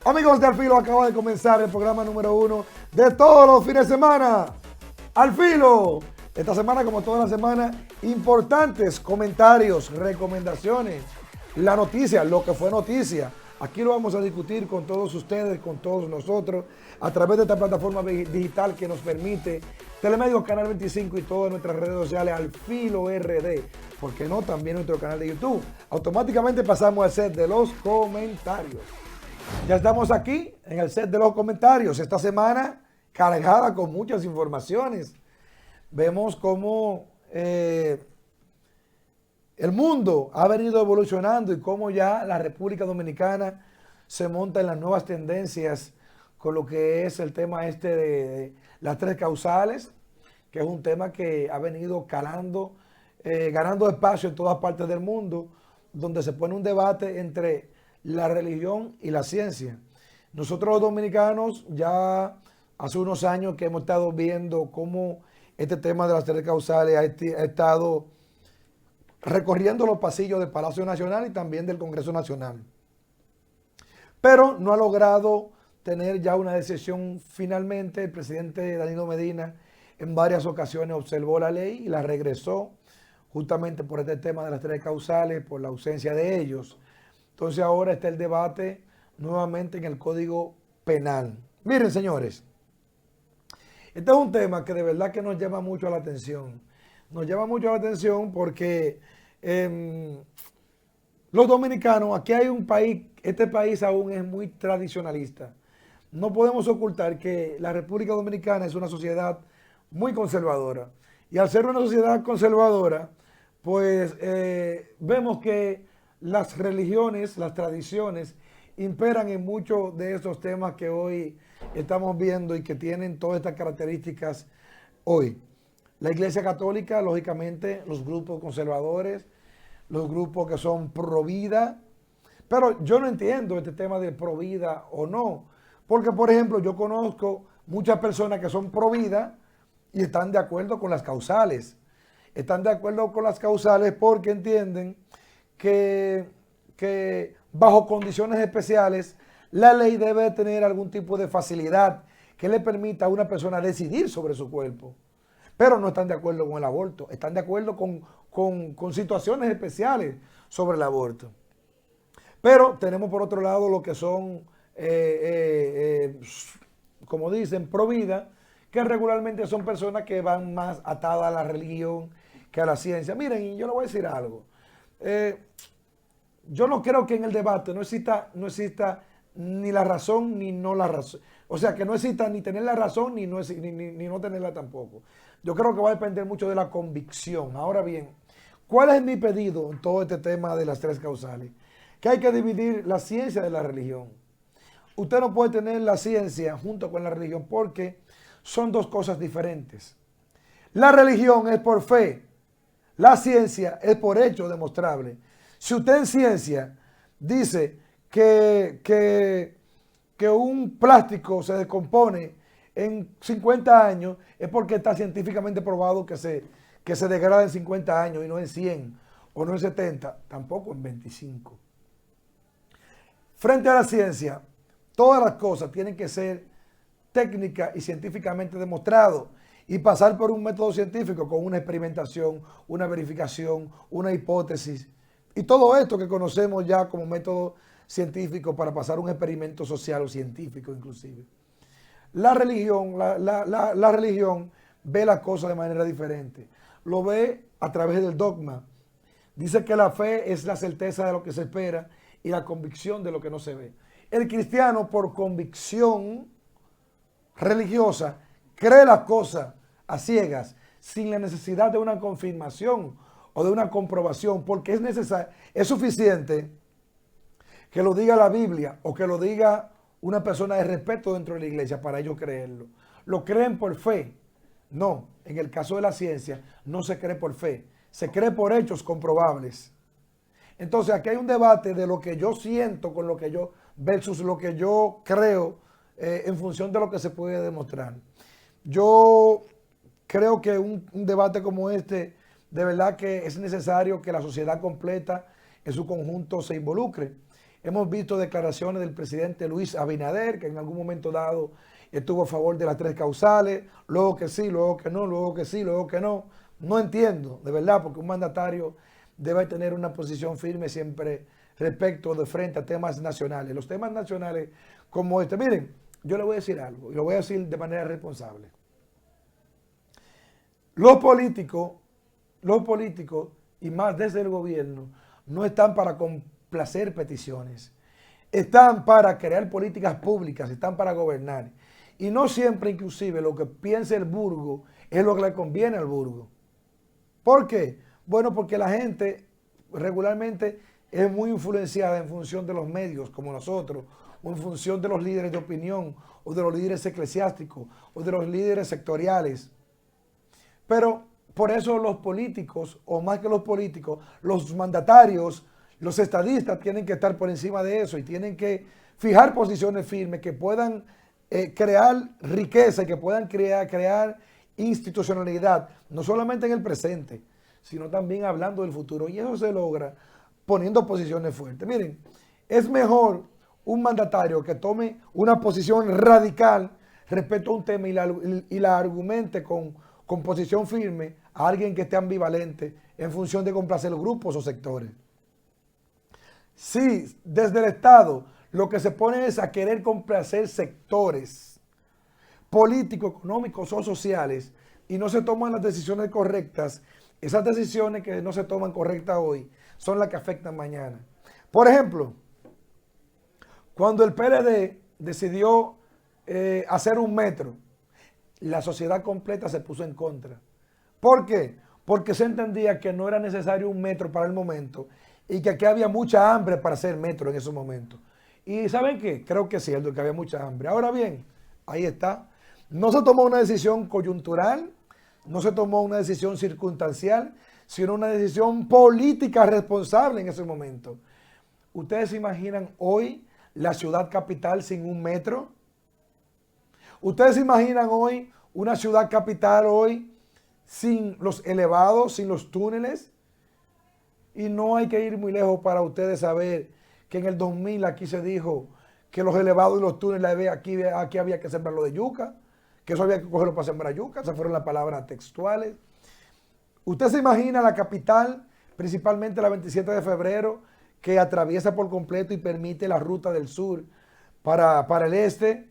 Amigos de Al Filo, acaba de comenzar el programa número 1 de todos los fines de semana. Al Filo. Esta semana, como toda la semana, importantes comentarios, recomendaciones, la noticia, lo que fue noticia. Aquí lo vamos a discutir con todos ustedes, con todos nosotros, a través de esta plataforma digital que nos permite Telemedios Canal 25 y todas nuestras redes sociales, Al Filo RD. ¿Por qué no? También nuestro canal de YouTube. Automáticamente pasamos al set de los comentarios. Ya estamos aquí en el set de los comentarios. Esta semana cargada con muchas informaciones. Vemos cómo el mundo ha venido evolucionando y cómo ya la República Dominicana se monta en las nuevas tendencias con lo que es el tema de las tres causales, que es un tema que ha venido calando, ganando espacio en todas partes del mundo, donde se pone un debate entre la religión y la ciencia. Nosotros los dominicanos ya hace unos años que hemos estado viendo cómo este tema de las tres causales ha estado recorriendo los pasillos del Palacio Nacional y también del Congreso Nacional. Pero no ha logrado tener ya una decisión finalmente. El presidente Danilo Medina en varias ocasiones observó la ley y la regresó justamente por este tema de las tres causales, por la ausencia de ellos. Entonces ahora está el debate nuevamente en el Código Penal. Miren, señores, este es un tema que de verdad que nos llama mucho la atención. Nos llama mucho la atención porque los dominicanos, aquí hay un país, este país aún es muy tradicionalista. No podemos ocultar que la República Dominicana es una sociedad muy conservadora. Y al ser una sociedad conservadora, pues vemos que las religiones, las tradiciones, imperan en muchos de esos temas que hoy estamos viendo y que tienen todas estas características hoy. La Iglesia Católica, lógicamente, los grupos conservadores, los grupos que son pro vida, pero yo no entiendo este tema de pro vida o no, porque por ejemplo yo conozco muchas personas que son pro vida y están de acuerdo con las causales, están de acuerdo con las causales porque entienden que bajo condiciones especiales la ley debe tener algún tipo de facilidad que le permita a una persona decidir sobre su cuerpo. Pero no están de acuerdo con el aborto, están de acuerdo con situaciones especiales sobre el aborto. Pero tenemos por otro lado lo que son, como dicen, pro vida, que regularmente son personas que van más atadas a la religión que a la ciencia. Miren, y yo le voy a decir algo. Yo no creo que en el debate no exista ni la razón ni no la razón. O sea, que no exista ni tener la razón ni no tenerla tampoco. Yo creo que va a depender mucho de la convicción. Ahora bien, ¿cuál es mi pedido en todo este tema de las tres causales? Que hay que dividir la ciencia de la religión. Usted no puede tener la ciencia junto con la religión porque son dos cosas diferentes. La religión es por fe. La ciencia es por hecho demostrable. Si usted en ciencia dice que un plástico se descompone en 50 años, es porque está científicamente probado que se degrada en 50 años y no en 100 o no en 70, tampoco en 25. Frente a la ciencia, todas las cosas tienen que ser técnicas y científicamente demostrado y pasar por un método científico con una experimentación, una verificación, una hipótesis. Y todo esto que conocemos ya como método científico para pasar un experimento social o científico inclusive. La religión ve las cosas de manera diferente. Lo ve a través del dogma. Dice que la fe es la certeza de lo que se espera y la convicción de lo que no se ve. El cristiano, por convicción religiosa, cree las cosas a ciegas, sin la necesidad de una confirmación o de una comprobación, porque es suficiente que lo diga la Biblia o que lo diga una persona de respeto dentro de la iglesia para ellos creerlo. Lo creen por fe. No, en el caso de la ciencia no se cree por fe, se cree por hechos comprobables. Entonces aquí hay un debate de lo que yo siento con lo que yo versus lo que yo creo en función de lo que se puede demostrar. Yo creo que un debate como este, de verdad que es necesario que la sociedad completa en su conjunto se involucre. Hemos visto declaraciones del presidente Luis Abinader, que en algún momento dado estuvo a favor de las 3 causales, luego que sí, luego que no, luego que sí, luego que no. No entiendo, de verdad, porque un mandatario debe tener una posición firme siempre respecto de frente a temas nacionales. Los temas nacionales como este, miren, yo le voy a decir algo, y lo voy a decir de manera responsable. Los políticos, y más desde el gobierno, no están para complacer peticiones. Están para crear políticas públicas, están para gobernar. Y no siempre, inclusive, lo que piense el burgo es lo que le conviene al burgo. ¿Por qué? Bueno, porque la gente regularmente es muy influenciada en función de los medios, como nosotros, o en función de los líderes de opinión, o de los líderes eclesiásticos, o de los líderes sectoriales. Pero por eso los políticos, o más que los políticos, los mandatarios, los estadistas tienen que estar por encima de eso y tienen que fijar posiciones firmes que puedan crear riqueza y que puedan crear institucionalidad, no solamente en el presente, sino también hablando del futuro. Y eso se logra poniendo posiciones fuertes. Miren, es mejor un mandatario que tome una posición radical respecto a un tema y la argumente con posición firme a alguien que esté ambivalente en función de complacer grupos o sectores. Si desde el Estado lo que se pone es a querer complacer sectores políticos, económicos o sociales y no se toman las decisiones correctas, esas decisiones que no se toman correctas hoy son las que afectan mañana. Por ejemplo, cuando el PLD decidió hacer un metro, la sociedad completa se puso en contra. ¿Por qué? Porque se entendía que no era necesario un metro para el momento y que aquí había mucha hambre para hacer metro en esos momentos. Y ¿saben qué? Creo que es cierto que había mucha hambre. Ahora bien, ahí está. No se tomó una decisión coyuntural, no se tomó una decisión circunstancial, sino una decisión política responsable en ese momento. ¿Ustedes se imaginan hoy la ciudad capital sin un metro? ¿Ustedes se imaginan hoy una ciudad capital hoy sin los elevados, sin los túneles? Y no hay que ir muy lejos para ustedes saber que en el 2000 aquí se dijo que los elevados y los túneles aquí había que sembrarlo de yuca, que eso había que cogerlo para sembrar yuca. Esas fueron las palabras textuales. ¿Usted se imagina la capital, principalmente la 27 de febrero, que atraviesa por completo y permite la ruta del sur para el este?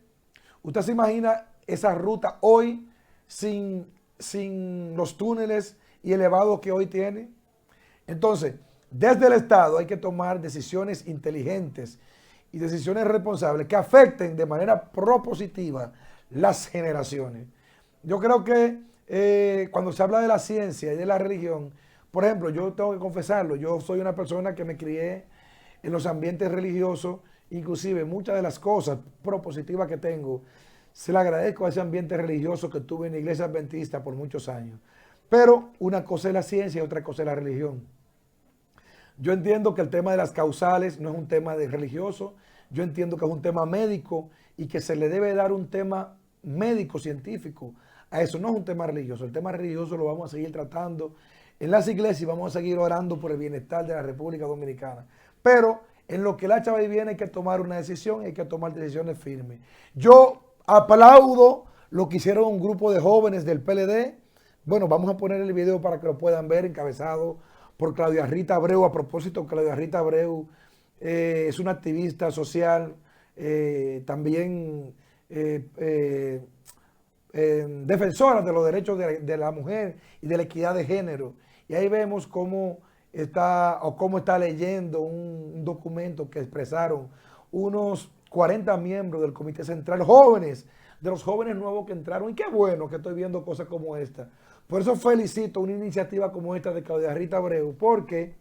¿Usted se imagina esa ruta hoy sin los túneles y elevados que hoy tiene? Entonces, desde el Estado hay que tomar decisiones inteligentes y decisiones responsables que afecten de manera propositiva las generaciones. Yo creo que cuando se habla de la ciencia y de la religión, por ejemplo, yo tengo que confesarlo, yo soy una persona que me crié en los ambientes religiosos, inclusive muchas de las cosas propositivas que tengo, se le agradezco a ese ambiente religioso que tuve en la iglesia adventista por muchos años. Pero una cosa es la ciencia y otra cosa es la religión. Yo entiendo que el tema de las causales no es un tema de religioso, yo entiendo que es un tema médico y que se le debe dar un tema médico, científico a eso, no es un tema religioso. El tema religioso lo vamos a seguir tratando en las iglesias y vamos a seguir orando por el bienestar de la República Dominicana. Pero en lo que el hacha va y viene hay que tomar una decisión, hay que tomar decisiones firmes. Yo aplaudo lo que hicieron un grupo de jóvenes del PLD. Bueno, vamos a poner el video para que lo puedan ver, encabezado por Claudia Rita Abreu. A propósito, Claudia Rita Abreu es una activista social, también defensora de los derechos de la mujer y de la equidad de género. Y ahí vemos cómo está leyendo un documento que expresaron unos 40 miembros del Comité Central, jóvenes, de los jóvenes nuevos que entraron. Y qué bueno que estoy viendo cosas como esta. Por eso felicito una iniciativa como esta de Claudia Rita Abreu, porque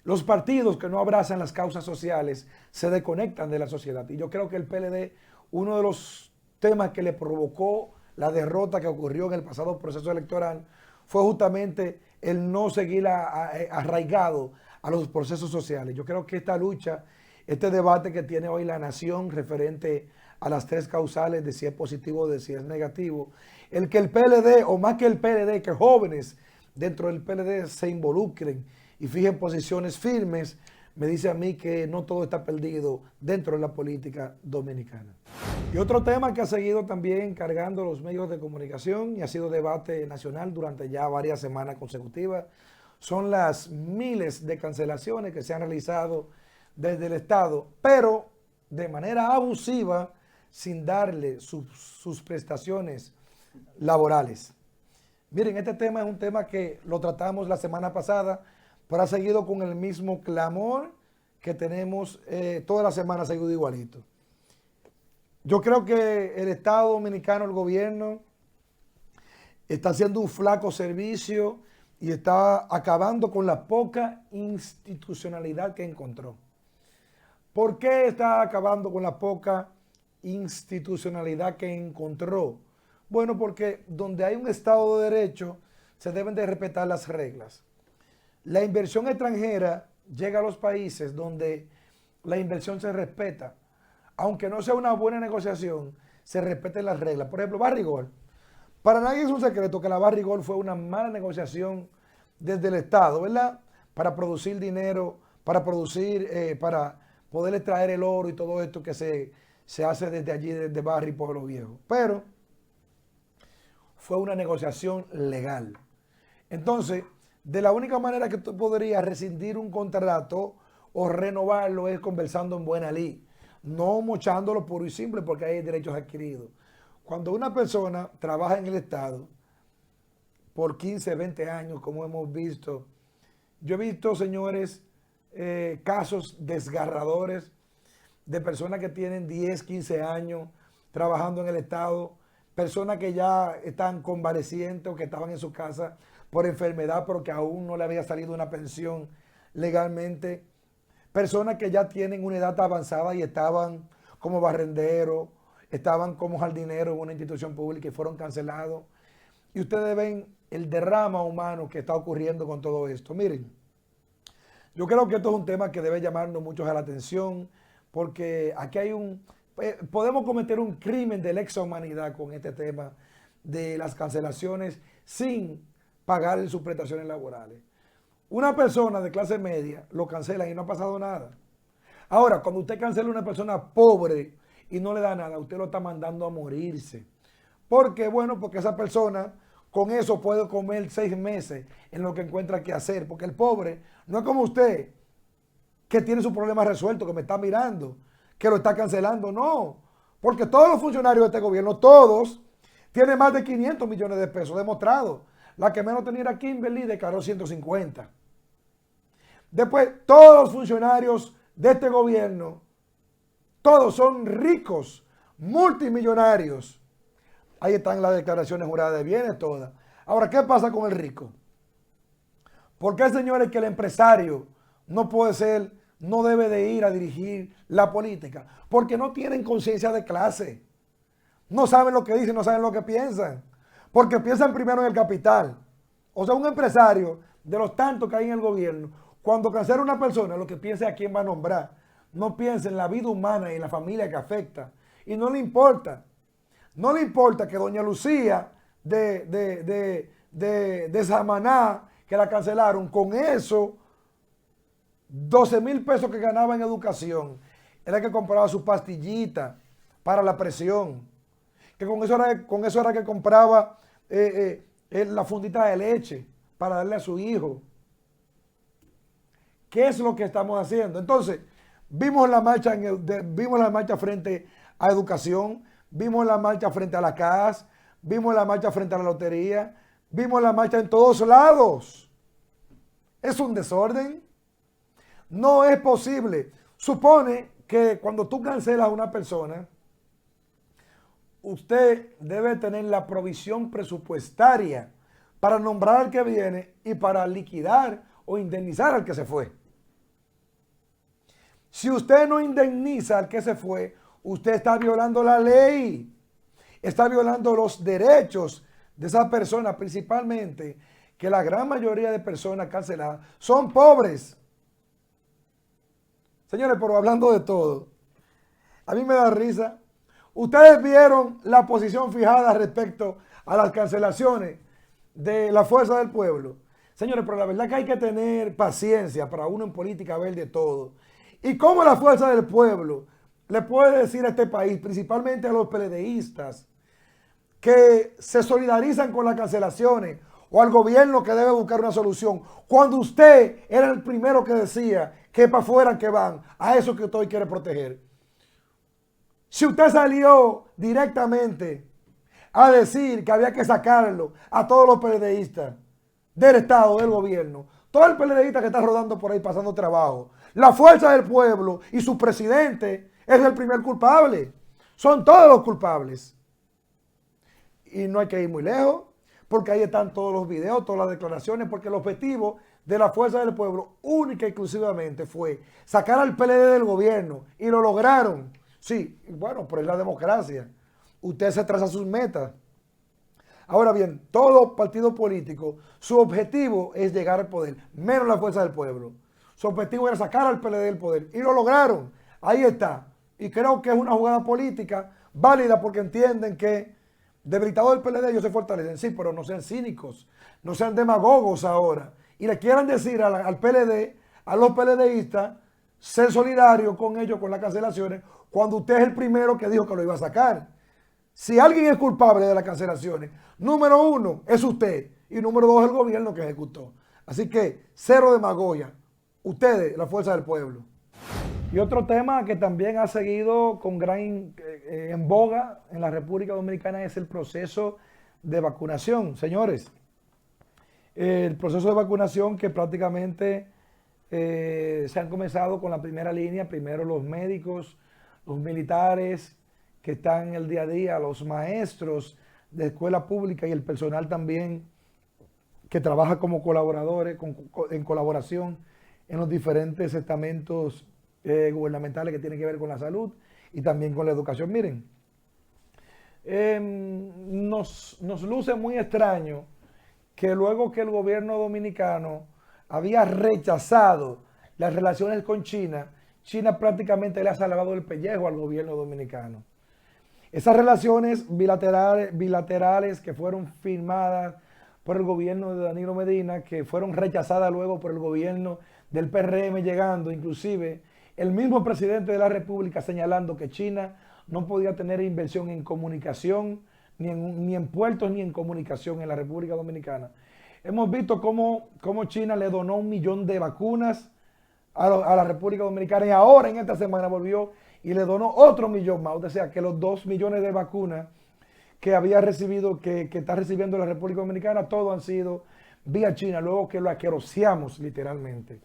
los partidos que no abrazan las causas sociales se desconectan de la sociedad. Y yo creo que el PLD, uno de los temas que le provocó la derrota que ocurrió en el pasado proceso electoral fue justamente el no seguir arraigado a los procesos sociales. Yo creo que esta lucha, este debate que tiene hoy la nación referente a las 3 causales de si es positivo o de si es negativo, el que el PLD, o más que el PLD, que jóvenes dentro del PLD se involucren y fijen posiciones firmes, me dice a mí que no todo está perdido dentro de la política dominicana. Y otro tema que ha seguido también cargando los medios de comunicación y ha sido debate nacional durante ya varias semanas consecutivas son las miles de cancelaciones que se han realizado desde el Estado, pero de manera abusiva, sin darle sus prestaciones laborales. Miren, este tema es un tema que lo tratamos la semana pasada, pero ha seguido con el mismo clamor que tenemos toda la semana, seguido igualito. Yo creo que el Estado dominicano, el gobierno, está haciendo un flaco servicio y está acabando con la poca institucionalidad que encontró. ¿Por qué está acabando con la poca institucionalidad que encontró? Bueno, porque donde hay un Estado de Derecho se deben de respetar las reglas. La inversión extranjera llega a los países donde la inversión se respeta. Aunque no sea una buena negociación, se respeten las reglas. Por ejemplo, Barrigol. Para nadie es un secreto que la Barrigol fue una mala negociación desde el Estado, ¿verdad? Para producir dinero, para poder extraer el oro y todo esto que se hace desde allí, desde Barri y Pueblo Viejo. Pero fue una negociación legal. Entonces, de la única manera que tú podrías rescindir un contrato o renovarlo es conversando en buena ley, no mochándolo puro y simple porque hay derechos adquiridos. Cuando una persona trabaja en el Estado por 15, 20 años, como hemos visto, yo he visto, señores, casos desgarradores de personas que tienen 10, 15 años trabajando en el Estado, personas que ya están convalecientes o que estaban en su casa por enfermedad, pero que aún no le había salido una pensión legalmente, personas que ya tienen una edad avanzada y estaban como barrenderos, estaban como jardineros en una institución pública y fueron cancelados. Y ustedes ven el derrama humano que está ocurriendo con todo esto. Miren, yo creo que esto es un tema que debe llamarnos mucho a la atención, porque aquí hay podemos cometer un crimen de lesa humanidad con este tema de las cancelaciones sin pagar sus prestaciones laborales. Una persona de clase media lo cancelan y no ha pasado nada. Ahora, cuando usted cancela a una persona pobre y no le da nada, usted lo está mandando a morirse. ¿Por qué? Bueno, porque esa persona con eso puede comer 6 meses en lo que encuentra que hacer. Porque el pobre no es como usted, que tiene su problema resuelto, que me está mirando, que lo está cancelando. No, porque todos los funcionarios de este gobierno, todos, tienen más de 500 millones de pesos demostrados. La que menos tenía era Kimberly, declaró 150. Después, todos los funcionarios de este gobierno, todos son ricos, multimillonarios. Ahí están las declaraciones juradas de bienes todas. Ahora, ¿qué pasa con el rico? ¿Por qué, señores, que el empresario no debe de ir a dirigir la política? Porque no tienen conciencia de clase. No saben lo que dicen, no saben lo que piensan. Porque piensan primero en el capital. O sea, un empresario, de los tantos que hay en el gobierno, cuando cancela a una persona, lo que piensa es a quién va a nombrar. No piensa en la vida humana y en la familia que afecta. Y no le importa. No le importa que doña Lucía de Samaná, que la cancelaron, con eso, 12,000 pesos que ganaba en educación, era que compraba su pastillita para la presión. Que con eso era que compraba la fundita de leche para darle a su hijo. ¿Qué es lo que estamos haciendo? Entonces, vimos la marcha frente a educación, vimos la marcha frente a la CAS, vimos la marcha frente a la lotería, vimos la marcha en todos lados. Es un desorden. No es posible. Supone que cuando tú cancelas a una persona, usted debe tener la provisión presupuestaria para nombrar al que viene y para liquidar o indemnizar al que se fue. Si usted no indemniza al que se fue, usted está violando la ley, está violando los derechos de esa persona, principalmente que la gran mayoría de personas canceladas son pobres. Señores, pero hablando de todo, a mí me da risa. Ustedes vieron la posición fijada respecto a las cancelaciones de la Fuerza del Pueblo. Señores, pero la verdad que hay que tener paciencia para uno en política ver de todo. Y cómo la fuerza del pueblo le puede decir a este país, principalmente a los PLDistas, que se solidarizan con las cancelaciones o al gobierno que debe buscar una solución, cuando usted era el primero que decía que para afuera que van, a eso que usted hoy quiere proteger. Si usted salió directamente a decir que había que sacarlo a todos los PLDistas del Estado, del gobierno, todo el PLDista que está rodando por ahí pasando trabajo, la fuerza del pueblo y su presidente es el primer culpable. Son todos los culpables. Y no hay que ir muy lejos, porque ahí están todos los videos, todas las declaraciones, porque el objetivo de la fuerza del pueblo única y exclusivamente fue sacar al PLD del gobierno, y lo lograron. Sí, bueno, pero es la democracia. Usted se traza sus metas. Ahora bien, todo partido político, su objetivo es llegar al poder, menos la fuerza del pueblo. Su objetivo era sacar al PLD del poder, y lo lograron. Ahí está. Y creo que es una jugada política válida, porque entienden que debilitado el PLD ellos se fortalecen, sí, pero no sean cínicos, no sean demagogos ahora. Y le quieran decir al PLD, a los PLDistas, ser solidario con ellos, con las cancelaciones, cuando usted es el primero que dijo que lo iba a sacar. Si alguien es culpable de las cancelaciones, número uno es usted y número dos el gobierno que ejecutó. Así que cero demagogia. Ustedes, la fuerza del pueblo. Y otro tema que también ha seguido con gran en boga en la República Dominicana es el proceso de vacunación. Señores, el proceso de vacunación que prácticamente se han comenzado con la primera línea, primero los médicos, los militares que están en el día a día, los maestros de escuela pública y el personal también que trabaja como colaboradores, en colaboración en los diferentes estamentos gubernamentales que tienen que ver con la salud y también con la educación. Miren, nos luce muy extraño que luego que el gobierno dominicano había rechazado las relaciones con China, China prácticamente le ha salvado el pellejo al gobierno dominicano. Esas relaciones bilaterales que fueron firmadas por el gobierno de Danilo Medina, que fueron rechazadas luego por el gobierno del PRM llegando, inclusive el mismo presidente de la República señalando que China no podía tener inversión en comunicación, ni en puertos, ni en comunicación en la República Dominicana. Hemos visto cómo China le donó 1 millón de vacunas a la República Dominicana y ahora en esta semana volvió y le donó otro 1 millón más. O sea que los 2 millones de vacunas que había recibido, que está recibiendo la República Dominicana, todos han sido vía China, luego que lo aqueroseamos literalmente.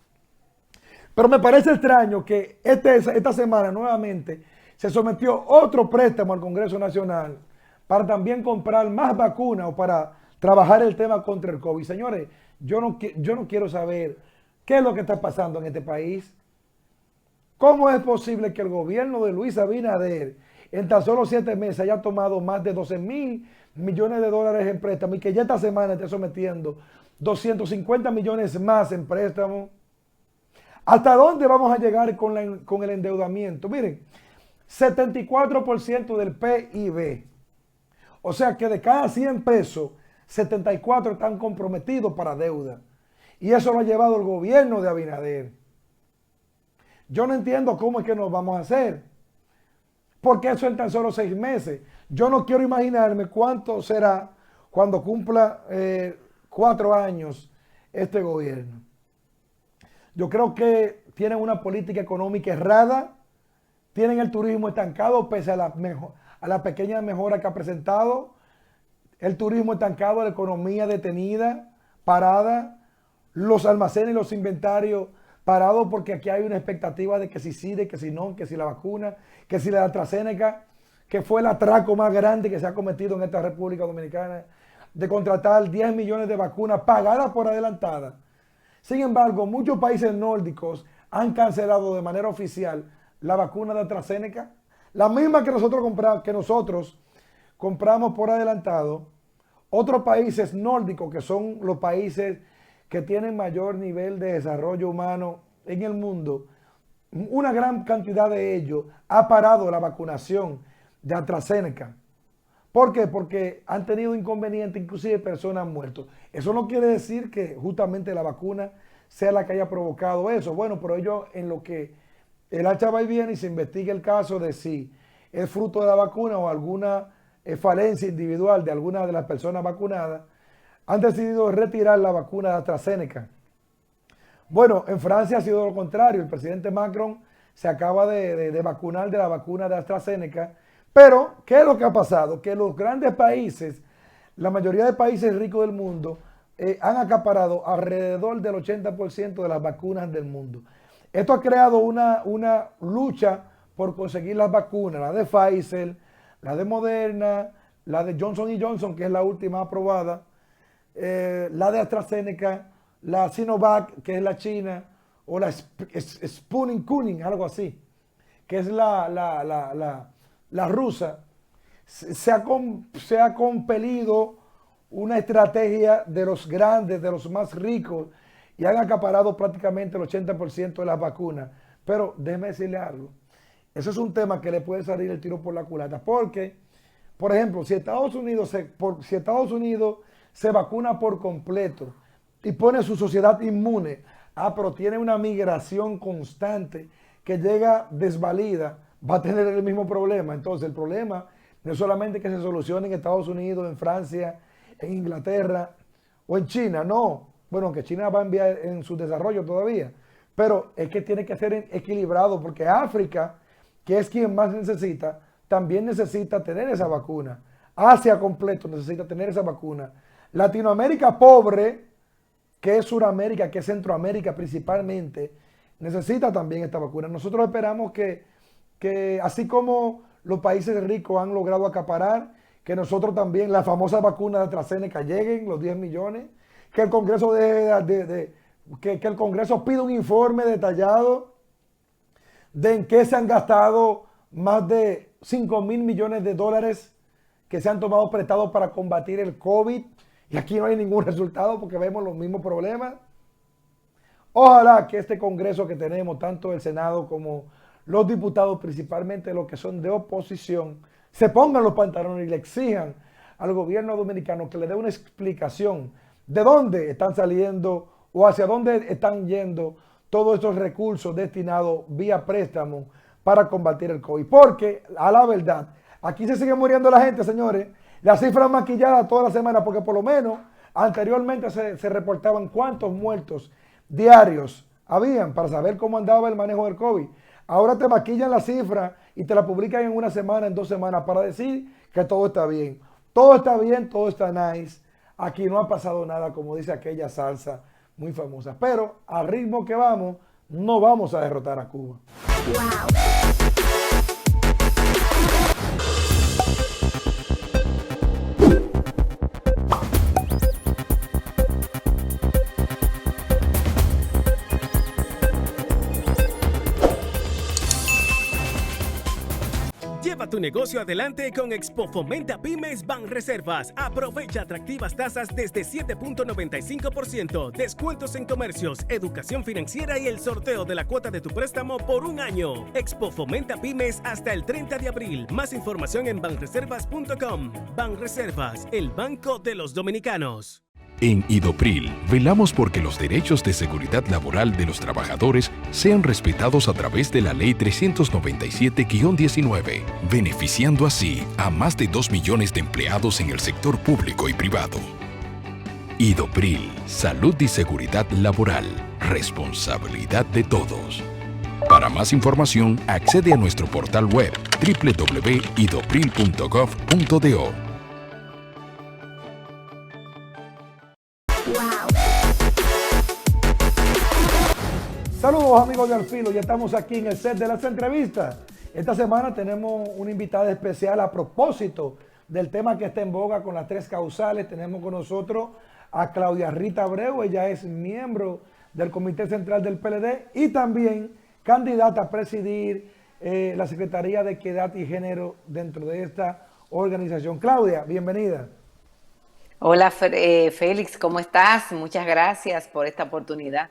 Pero me parece extraño que esta semana nuevamente se sometió otro préstamo al Congreso Nacional para también comprar más vacunas o para trabajar el tema contra el COVID. Señores, yo no quiero saber qué es lo que está pasando en este país. ¿Cómo es posible que el gobierno de Luis Abinader en tan solo 7 meses haya tomado más de 12,000 millones de dólares en préstamo y que ya esta semana esté sometiendo 250 millones más en préstamo? ¿Hasta dónde vamos a llegar con el endeudamiento? Miren, 74% del PIB. O sea que de cada 100 pesos, 74 están comprometidos para deuda. Y eso lo ha llevado el gobierno de Abinader. Yo no entiendo cómo es que nos vamos a hacer. Porque eso en tan solo 6 meses. Yo no quiero imaginarme cuánto será cuando cumpla 4 años este gobierno. Yo creo que tienen una política económica errada, tienen el turismo estancado pese a la pequeña mejora que ha presentado, el turismo estancado, la economía detenida, parada, los almacenes y los inventarios parados porque aquí hay una expectativa de que si sí, de que si no, que si la vacuna, que si la AstraZeneca, que fue el atraco más grande que se ha cometido en esta República Dominicana, de contratar 10 millones de vacunas pagadas por adelantada. Sin embargo, muchos países nórdicos han cancelado de manera oficial la vacuna de AstraZeneca, la misma que nosotros compramos por adelantado. Otros países nórdicos, que son los países que tienen mayor nivel de desarrollo humano en el mundo, una gran cantidad de ellos ha parado la vacunación de AstraZeneca ¿Por qué? Porque han tenido inconvenientes, inclusive personas han muerto. Eso no quiere decir que justamente la vacuna sea la que haya provocado eso. Bueno, pero ellos en lo que el alza va y viene y se investiga el caso de si es fruto de la vacuna o alguna falencia individual de alguna de las personas vacunadas, han decidido retirar la vacuna de AstraZeneca. Bueno, en Francia ha sido lo contrario. El presidente Macron se acaba de vacunar de la vacuna de AstraZeneca. Pero, ¿qué es lo que ha pasado? Que los grandes países, la mayoría de países ricos del mundo, han acaparado alrededor del 80% de las vacunas del mundo. Esto ha creado una lucha por conseguir las vacunas, la de Pfizer, la de Moderna, la de Johnson Johnson, que es la última aprobada, la de AstraZeneca, la Sinovac, que es la china, o la Sputnik, algo así, que es la rusa. Se ha compelido una estrategia de los grandes, de los más ricos, y han acaparado prácticamente el 80% de las vacunas. Pero déjeme decirle algo, eso es un tema que le puede salir el tiro por la culata, porque, por ejemplo, si Estados Unidos se vacuna por completo y pone su sociedad inmune, pero tiene una migración constante que llega desvalida, va a tener el mismo problema. Entonces, el problema no es solamente que se solucione en Estados Unidos, en Francia, en Inglaterra o en China, no. Bueno, aunque China va a enviar en su desarrollo todavía, pero es que tiene que ser equilibrado, porque África, que es quien más necesita, también necesita tener esa vacuna. Asia completo necesita tener esa vacuna. Latinoamérica pobre, que es Suramérica, que es Centroamérica principalmente, necesita también esta vacuna. Nosotros esperamos que así como los países ricos han logrado acaparar, que nosotros también, la famosa vacuna de AstraZeneca, lleguen los 10 millones, que el Congreso que el Congreso pida un informe detallado de en qué se han gastado más de 5.000 millones de dólares que se han tomado prestados para combatir el COVID, y aquí no hay ningún resultado porque vemos los mismos problemas. Ojalá que este Congreso que tenemos, tanto el Senado como los diputados, principalmente los que son de oposición, se pongan los pantalones y le exijan al gobierno dominicano que le dé una explicación de dónde están saliendo o hacia dónde están yendo todos estos recursos destinados vía préstamo para combatir el COVID. Porque, a la verdad, aquí se sigue muriendo la gente, señores. Las cifras maquilladas toda la semana, porque por lo menos anteriormente se reportaban cuántos muertos diarios habían para saber cómo andaba el manejo del COVID. Ahora te maquillan la cifra y te la publican en una semana, en 2 semanas, para decir que todo está bien. Todo está bien, todo está nice. Aquí no ha pasado nada, como dice aquella salsa muy famosa. Pero al ritmo que vamos, no vamos a derrotar a Cuba. Wow. Lleva tu negocio adelante con Expo Fomenta Pymes Banreservas. Aprovecha atractivas tasas desde 7.95%, descuentos en comercios, educación financiera y el sorteo de la cuota de tu préstamo por 1 año. Expo Fomenta Pymes hasta el 30 de abril. Más información en banreservas.com. Banreservas, el banco de los dominicanos. En Idopril, velamos porque los derechos de seguridad laboral de los trabajadores sean respetados a través de la Ley 397-19, beneficiando así a más de 2 millones de empleados en el sector público y privado. Idopril, salud y seguridad laboral, responsabilidad de todos. Para más información, accede a nuestro portal web www.idopril.gov.do. Saludos amigos de Al Filo, ya estamos aquí en el set de las entrevistas. Esta semana tenemos una invitada especial a propósito del tema que está en boga con las 3 causales. Tenemos con nosotros a Claudia Rita Abreu, ella es miembro del Comité Central del PLD y también candidata a presidir la Secretaría de Equidad y Género dentro de esta organización. Claudia, bienvenida. Hola Félix, ¿cómo estás? Muchas gracias por esta oportunidad.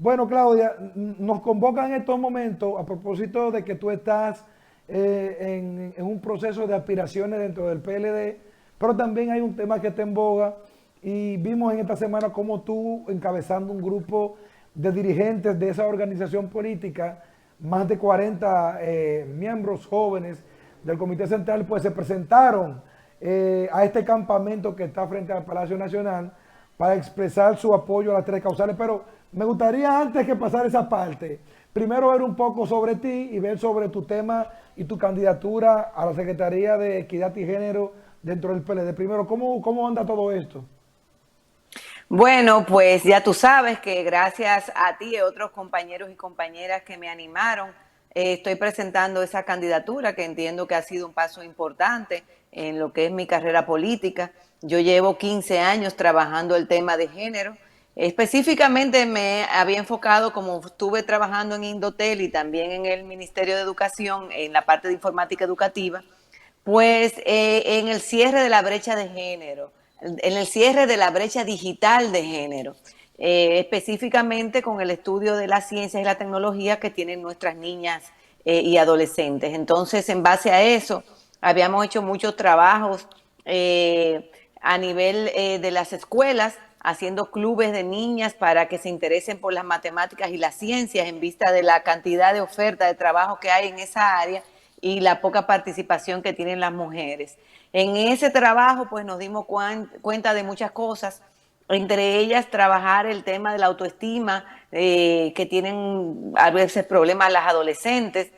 Bueno, Claudia, nos convocan en estos momentos a propósito de que tú estás en un proceso de aspiraciones dentro del PLD, pero también hay un tema que está en boga y vimos en esta semana cómo tú, encabezando un grupo de dirigentes de esa organización política, más de 40 miembros jóvenes del Comité Central, pues se presentaron a este campamento que está frente al Palacio Nacional para expresar su apoyo a las 3 causales. Pero me gustaría, antes que pasar esa parte, primero ver un poco sobre ti y ver sobre tu tema y tu candidatura a la Secretaría de Equidad y Género dentro del PLD. Primero, ¿cómo anda todo esto? Bueno, pues ya tú sabes que gracias a ti y otros compañeros y compañeras que me animaron, estoy presentando esa candidatura que entiendo que ha sido un paso importante en lo que es mi carrera política. Yo llevo 15 años trabajando el tema de género. Específicamente me había enfocado, como estuve trabajando en Indotel y también en el Ministerio de Educación, en la parte de informática educativa, pues en el cierre de la brecha de género, en el cierre de la brecha digital de género, específicamente con el estudio de las ciencias y la tecnología que tienen nuestras niñas y adolescentes. Entonces, en base a eso, habíamos hecho muchos trabajos a nivel de las escuelas, haciendo clubes de niñas para que se interesen por las matemáticas y las ciencias en vista de la cantidad de oferta de trabajo que hay en esa área y la poca participación que tienen las mujeres. En ese trabajo, pues nos dimos cuenta de muchas cosas, entre ellas trabajar el tema de la autoestima, que tienen a veces problemas las adolescentes.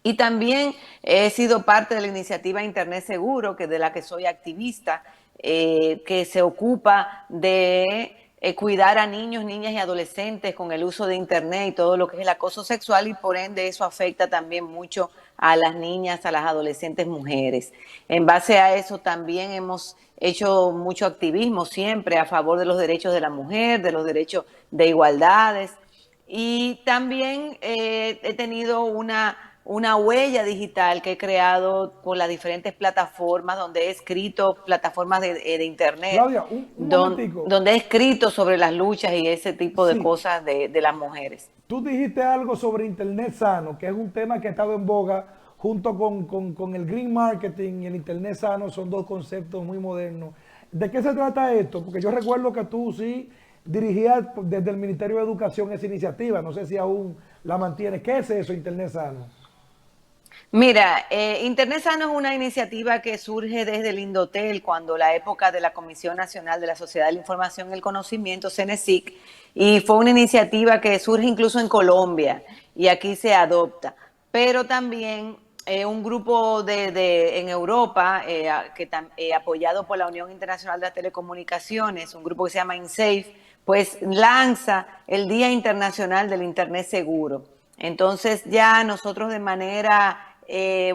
Y también he sido parte de la iniciativa Internet Seguro, que de la que soy activista, que se ocupa de cuidar a niños, niñas y adolescentes con el uso de Internet y todo lo que es el acoso sexual, y por ende eso afecta también mucho a las niñas, a las adolescentes mujeres. En base a eso también hemos hecho mucho activismo siempre a favor de los derechos de la mujer, de los derechos de igualdades, y también he tenido una huella digital que he creado con las diferentes plataformas donde he escrito, plataformas de internet, Claudia, un momentico. donde he escrito sobre las luchas y ese tipo de Sí, cosas de las mujeres. tú dijiste algo sobre Internet sano, que es un tema que ha estado en boga junto con el green marketing y el Internet sano. Son dos conceptos muy modernos. ¿De qué se trata esto? Porque yo recuerdo que tú sí dirigías desde el Ministerio de Educación esa iniciativa. No sé si aún la mantienes. ¿Qué es eso, Internet sano? Mira, Internet Sano es una iniciativa que surge desde el Indotel, cuando la época de la Comisión Nacional de la Sociedad de la Información y el Conocimiento, CENESIC, y fue una iniciativa que surge incluso en Colombia y aquí se adopta. Pero también un grupo en Europa, apoyado por la Unión Internacional de las Telecomunicaciones, un grupo que se llama InSafe, pues lanza el Día Internacional del Internet Seguro. Entonces ya nosotros de manera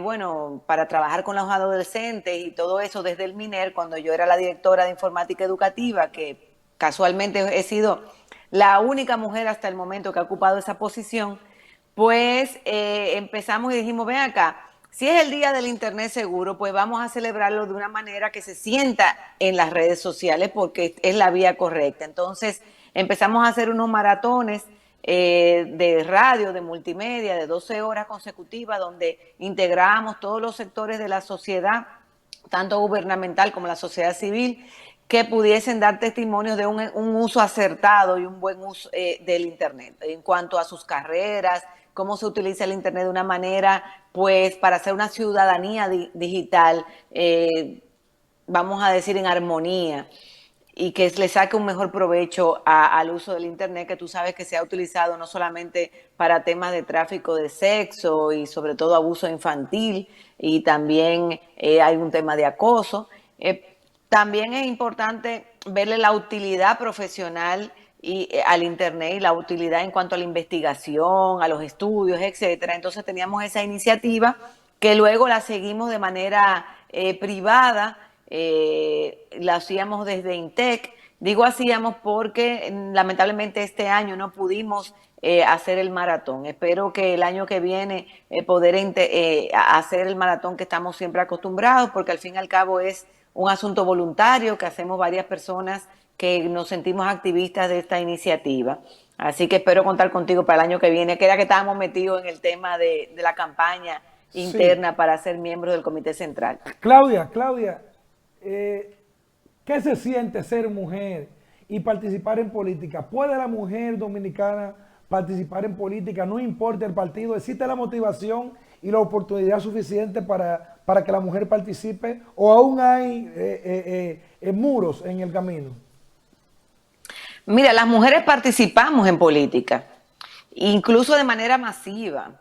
bueno, para trabajar con los adolescentes y todo eso desde el MINER, cuando yo era la directora de informática educativa, que casualmente he sido la única mujer hasta el momento que ha ocupado esa posición, pues empezamos y dijimos, ven acá, si es el Día del Internet Seguro, pues vamos a celebrarlo de una manera que se sienta en las redes sociales porque es la vía correcta. Entonces empezamos a hacer unos maratones de radio, de multimedia, de 12 horas consecutivas, donde integramos todos los sectores de la sociedad, tanto gubernamental como la sociedad civil, que pudiesen dar testimonios de un uso acertado y un buen uso del Internet, en cuanto a sus carreras, cómo se utiliza el Internet de una manera, pues, para hacer una ciudadanía digital, vamos a decir, en armonía, y que le saque un mejor provecho al uso del Internet, que tú sabes que se ha utilizado no solamente para temas de tráfico de sexo y sobre todo abuso infantil, y también hay un tema de acoso. También es importante verle la utilidad profesional al Internet y la utilidad en cuanto a la investigación, a los estudios, etcétera. Entonces teníamos esa iniciativa que luego la seguimos de manera privada. La hacíamos desde INTEC. Digo hacíamos porque lamentablemente este año no pudimos hacer el maratón. Espero que el año que viene poder hacer el maratón que estamos siempre acostumbrados, porque al fin y al cabo es un asunto voluntario que hacemos varias personas que nos sentimos activistas de esta iniciativa. Así que espero contar contigo para el año que viene, que era que estábamos metidos en el tema de la campaña interna para ser miembro del Comité Central. Claudia, ¿qué se siente ser mujer y participar en política? ¿Puede la mujer dominicana participar en política? No importa el partido, ¿existe la motivación y la oportunidad suficiente para que la mujer participe? ¿O aún hay muros en el camino? Mira, las mujeres participamos en política, incluso de manera masiva.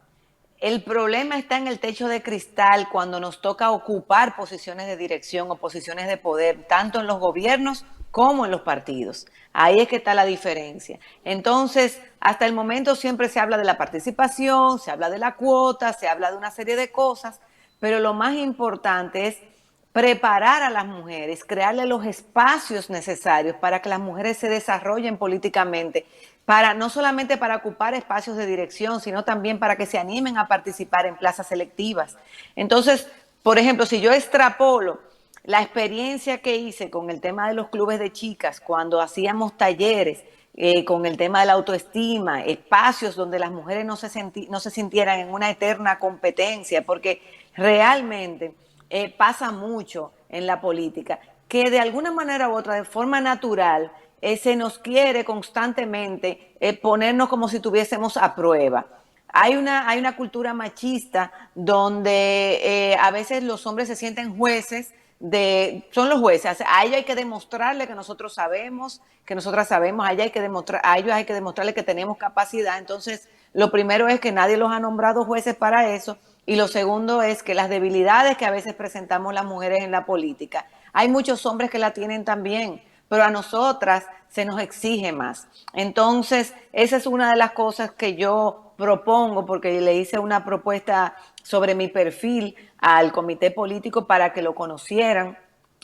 El problema está en el techo de cristal cuando nos toca ocupar posiciones de dirección o posiciones de poder, tanto en los gobiernos como en los partidos. Ahí es que está la diferencia. Entonces, hasta el momento siempre se habla de la participación, se habla de la cuota, se habla de una serie de cosas, pero lo más importante es preparar a las mujeres, crearle los espacios necesarios para que las mujeres se desarrollen políticamente, no solamente para ocupar espacios de dirección, sino también para que se animen a participar en plazas selectivas. Entonces, por ejemplo, si yo extrapolo la experiencia que hice con el tema de los clubes de chicas, cuando hacíamos talleres con el tema de la autoestima, espacios donde las mujeres no se sintieran en una eterna competencia, porque realmente pasa mucho en la política, que de alguna manera u otra, de forma natural, se nos quiere constantemente ponernos como si tuviésemos a prueba. Hay una cultura machista donde a veces los hombres se sienten jueces, son los jueces. A ellos hay que demostrarle que nosotros sabemos, que nosotras sabemos, a ellos hay que demostrarle que tenemos capacidad. Entonces, lo primero es que nadie los ha nombrado jueces para eso, y lo segundo es que las debilidades que a veces presentamos las mujeres en la política, hay muchos hombres que la tienen también, pero a nosotras se nos exige más. Entonces, esa es una de las cosas que yo propongo, porque le hice una propuesta sobre mi perfil al comité político para que lo conocieran,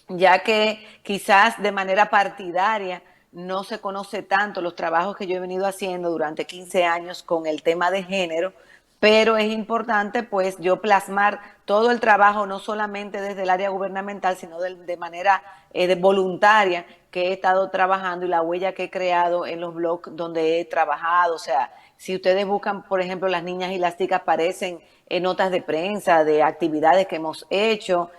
ya que quizás de manera partidaria no se conoce tanto los trabajos que yo he venido haciendo durante 15 años con el tema de género, pero es importante pues yo plasmar todo el trabajo, no solamente desde el área gubernamental, sino de manera voluntaria que he estado trabajando y la huella que he creado en los blogs donde he trabajado. O sea, si ustedes buscan, por ejemplo, Las Niñas y las Ticas, aparecen en notas de prensa de actividades que hemos hecho,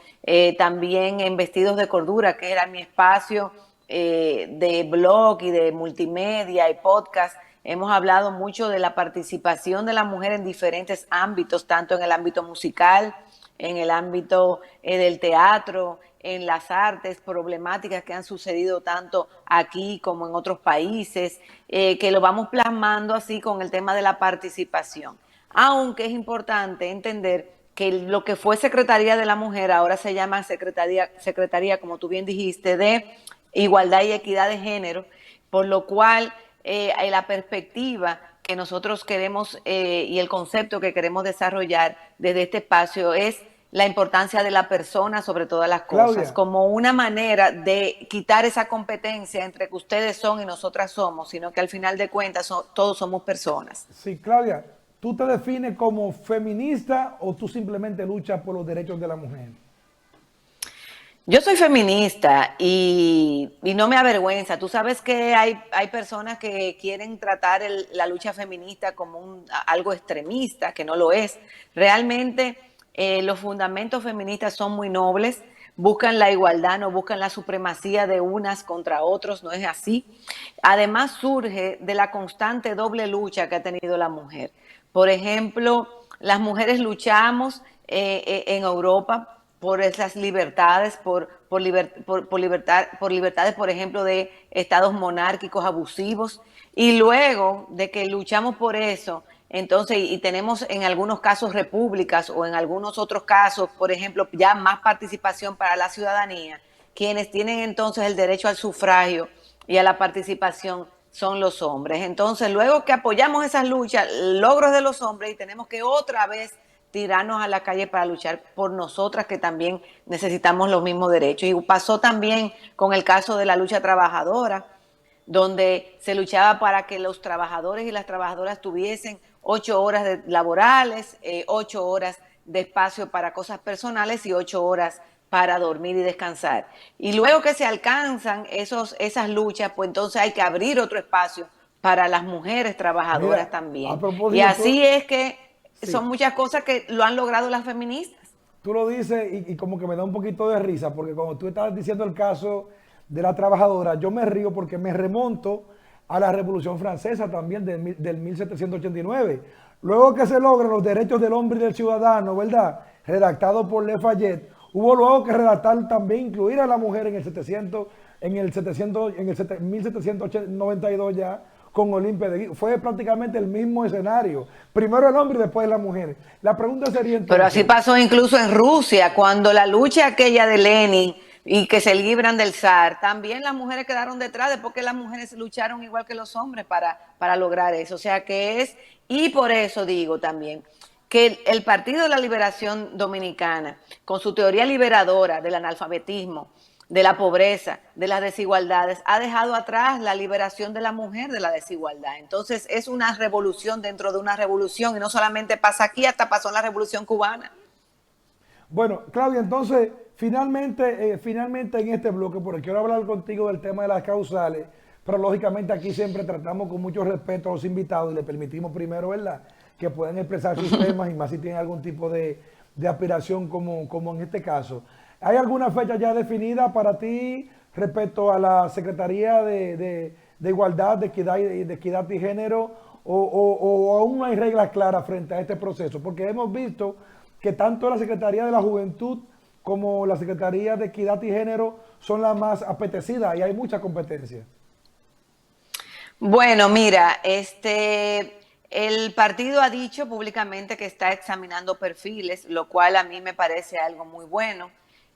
también en Vestidos de Cordura, que era mi espacio de blog y de multimedia y podcast. Hemos hablado mucho de la participación de la mujer en diferentes ámbitos, tanto en el ámbito musical, en el ámbito del teatro, en las artes, problemáticas que han sucedido tanto aquí como en otros países, que lo vamos plasmando así con el tema de la participación. Aunque es importante entender que lo que fue Secretaría de la Mujer ahora se llama Secretaría, como tú bien dijiste, de Igualdad y Equidad de Género, por lo cual la perspectiva que nosotros queremos y el concepto que queremos desarrollar desde este espacio es la importancia de la persona sobre todas las cosas, Claudia, como una manera de quitar esa competencia entre que ustedes son y nosotras somos, sino que al final de cuentas todos somos personas. Sí, Claudia, ¿tú te defines como feminista o tú simplemente luchas por los derechos de la mujer? Yo soy feminista y no me avergüenza. Tú sabes que hay personas que quieren tratar la lucha feminista como algo extremista, que no lo es. Realmente los fundamentos feministas son muy nobles, buscan la igualdad, no buscan la supremacía de unas contra otros, no es así. Además surge de la constante doble lucha que ha tenido la mujer. Por ejemplo, las mujeres luchamos en Europa por esas libertades, por libertades, por ejemplo, de estados monárquicos abusivos, y luego de que luchamos por eso, entonces, y tenemos en algunos casos repúblicas o en algunos otros casos, por ejemplo, ya más participación para la ciudadanía, quienes tienen entonces el derecho al sufragio y a la participación son los hombres. Entonces, luego que apoyamos esas luchas, logros de los hombres, y tenemos que otra vez tirarnos a la calle para luchar por nosotras, que también necesitamos los mismos derechos. Y pasó también con el caso de la lucha trabajadora, donde se luchaba para que los trabajadores y las trabajadoras tuviesen 8 horas laborales, 8 horas de espacio para cosas personales y 8 horas para dormir y descansar. Y luego que se alcanzan esas luchas, pues entonces hay que abrir otro espacio para las mujeres trabajadoras. Mira, también. Y así es que Sí. son muchas cosas que lo han logrado las feministas. Tú lo dices y como que me da un poquito de risa, porque cuando tú estabas diciendo el caso de la trabajadora, yo me río porque me remonto a la Revolución Francesa también del 1789. Luego que se logran los derechos del hombre y del ciudadano, ¿verdad? Redactado por Lafayette, hubo luego que redactar también, incluir a la mujer en el 1792 ya, con Olimpia de Guise. Fue prácticamente el mismo escenario. Primero el hombre y después la mujer. La pregunta sería Pero así entonces, pasó incluso en Rusia, cuando la lucha aquella de Lenin y que se libran del zar, también las mujeres quedaron detrás, después que las mujeres lucharon igual que los hombres para lograr eso. O sea que es, y por eso digo también, que el Partido de la Liberación Dominicana, con su teoría liberadora del analfabetismo, de la pobreza, de las desigualdades, ha dejado atrás la liberación de la mujer de la desigualdad. Entonces es una revolución dentro de una revolución, y no solamente pasa aquí, hasta pasó en la Revolución Cubana. bueno, Claudia, entonces, finalmente en este bloque, porque quiero hablar contigo del tema de las causales, pero lógicamente aquí siempre tratamos con mucho respeto a los invitados y le permitimos primero, ¿verdad?, que puedan expresar sus temas y más si tienen algún tipo de aspiración como en este caso. ¿Hay alguna fecha ya definida para ti respecto a la Secretaría de Igualdad, de Equidad y Género o aún no hay reglas claras frente a este proceso? Porque hemos visto que tanto la Secretaría de la Juventud como la Secretaría de Equidad y Género son las más apetecidas y hay mucha competencia. Bueno, mira, el partido ha dicho públicamente que está examinando perfiles, lo cual a mí me parece algo muy bueno,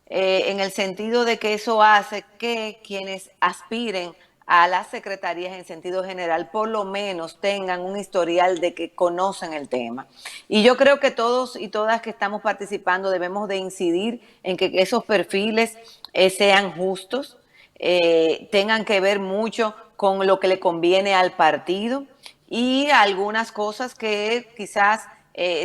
en el sentido de que eso hace que quienes aspiren a las secretarías en sentido general por lo menos tengan un historial de que conocen el tema. Y yo creo que todos y todas que estamos participando debemos de incidir en que esos perfiles sean justos, tengan que ver mucho con lo que le conviene al partido y algunas cosas que quizás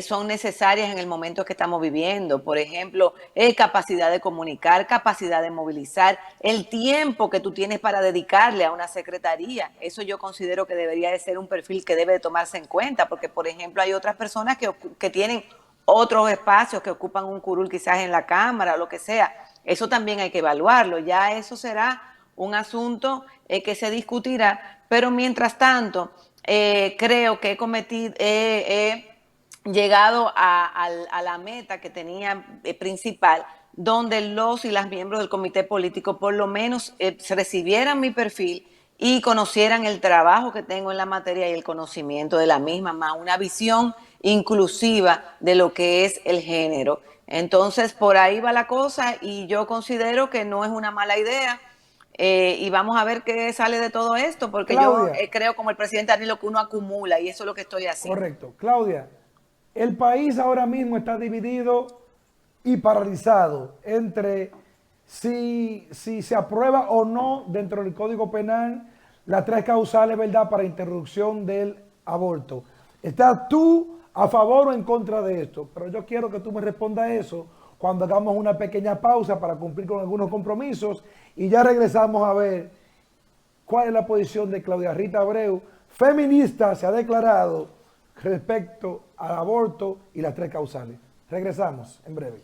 son necesarias en el momento que estamos viviendo. Por ejemplo, capacidad de comunicar, capacidad de movilizar, el tiempo que tú tienes para dedicarle a una secretaría. Eso yo considero que debería de ser un perfil que debe de tomarse en cuenta, porque, por ejemplo, hay otras personas que tienen otros espacios, que ocupan un curul quizás en la Cámara o lo que sea. Eso también hay que evaluarlo. Ya eso será un asunto que se discutirá, pero mientras tanto, creo que he llegado a la meta que tenía principal, donde los y las miembros del comité político por lo menos recibieran mi perfil y conocieran el trabajo que tengo en la materia y el conocimiento de la misma, más una visión inclusiva de lo que es el género. Entonces, por ahí va la cosa y yo considero que no es una mala idea. Y vamos a ver qué sale de todo esto, porque yo Claudia, creo como el presidente Danilo que uno acumula y eso es lo que estoy haciendo. correcto. Claudia, el país ahora mismo está dividido y paralizado entre si se aprueba o no dentro del Código Penal las tres causales, ¿verdad?, para interrupción del aborto. ¿Estás tú a favor o en contra de esto? Pero yo quiero que tú me respondas eso cuando hagamos una pequeña pausa para cumplir con algunos compromisos y ya regresamos a ver cuál es la posición de Claudia Rita Abreu, feminista, se ha declarado respecto al aborto y las tres causales. Regresamos en breve.